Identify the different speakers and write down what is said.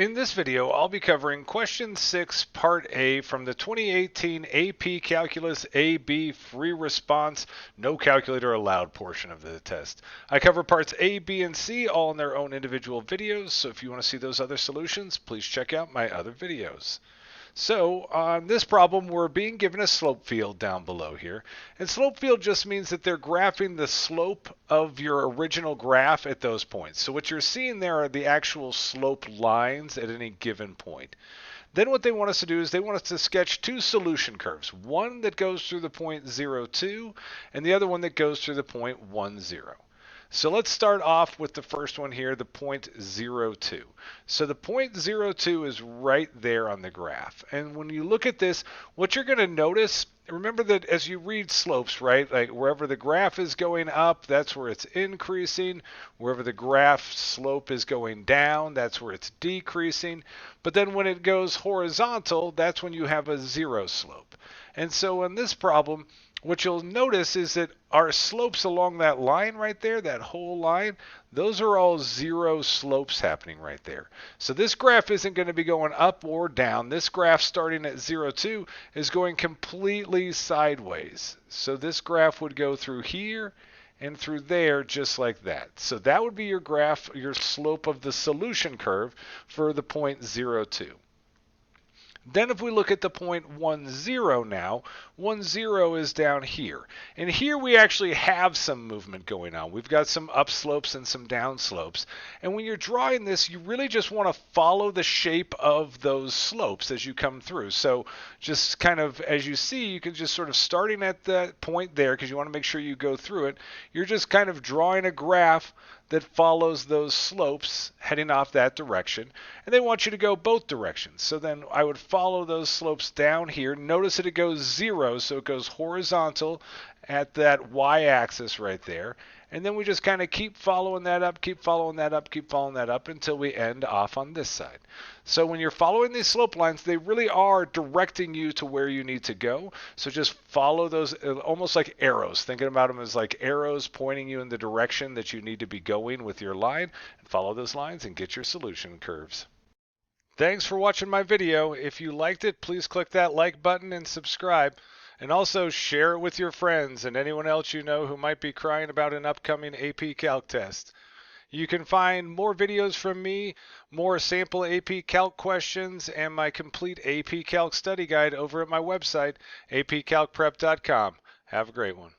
Speaker 1: In this video, I'll be covering question 6, part A from the 2018 AP Calculus AB free response, no calculator allowed portion of the test. I cover parts A, B, and C all in their own individual videos, so if you want to see those other solutions, please check out my other videos. So on this problem, we're being given a slope field down below here. And slope field just means that they're graphing the slope of your original graph at those points. So what you're seeing there are the actual slope lines at any given point. Then what they want us to do is they want us to sketch two solution curves. One that goes through the point 0, 2, and the other one that goes through the point 1, 0. So let's start off with the first one here, the point 0, 2. So the point 0, 2 is right there on the graph. And when you look at this, what you're going to notice, remember that as you read slopes, right, like wherever the graph is going up, that's where it's increasing. Wherever the graph slope is going down, that's where it's decreasing. But then when it goes horizontal, that's when you have a zero slope. And so in this problem, what you'll notice is that our slopes along that line right there, that whole line, those are all zero slopes happening right there. So this graph isn't going to be going up or down. This graph starting at 0, 2 is going completely sideways. So this graph would go through here and through there just like that. So that would be your graph, your slope of the solution curve for the point 0, 2. Then if we look at the point 1, 0 now, 1, 0 is down here. And here we actually have some movement going on. We've got some upslopes and some downslopes. And when you're drawing this, you really just want to follow the shape of those slopes as you come through. So just kind of, as you see, you can just sort of starting at that point there, because you want to make sure you go through it, you're just kind of drawing a graph that follows those slopes heading off that direction. And they want you to go both directions. So then I would follow those slopes down here. Notice that it goes 0, so it goes horizontal at that y-axis right there. And then we just kind of keep following that up, keep following that up, keep following that up until we end off on this side. So when you're following these slope lines, they really are directing you to where you need to go. So just follow those almost like arrows, thinking about them as like arrows pointing you in the direction that you need to be going with your line. And follow those lines and get your solution curves. Thanks for watching my video. If you liked it, please click that like button and subscribe. And also share it with your friends and anyone else you know who might be crying about an upcoming AP Calc test. You can find more videos from me, more sample AP Calc questions, and my complete AP Calc study guide over at my website, apcalcprep.com. Have a great one.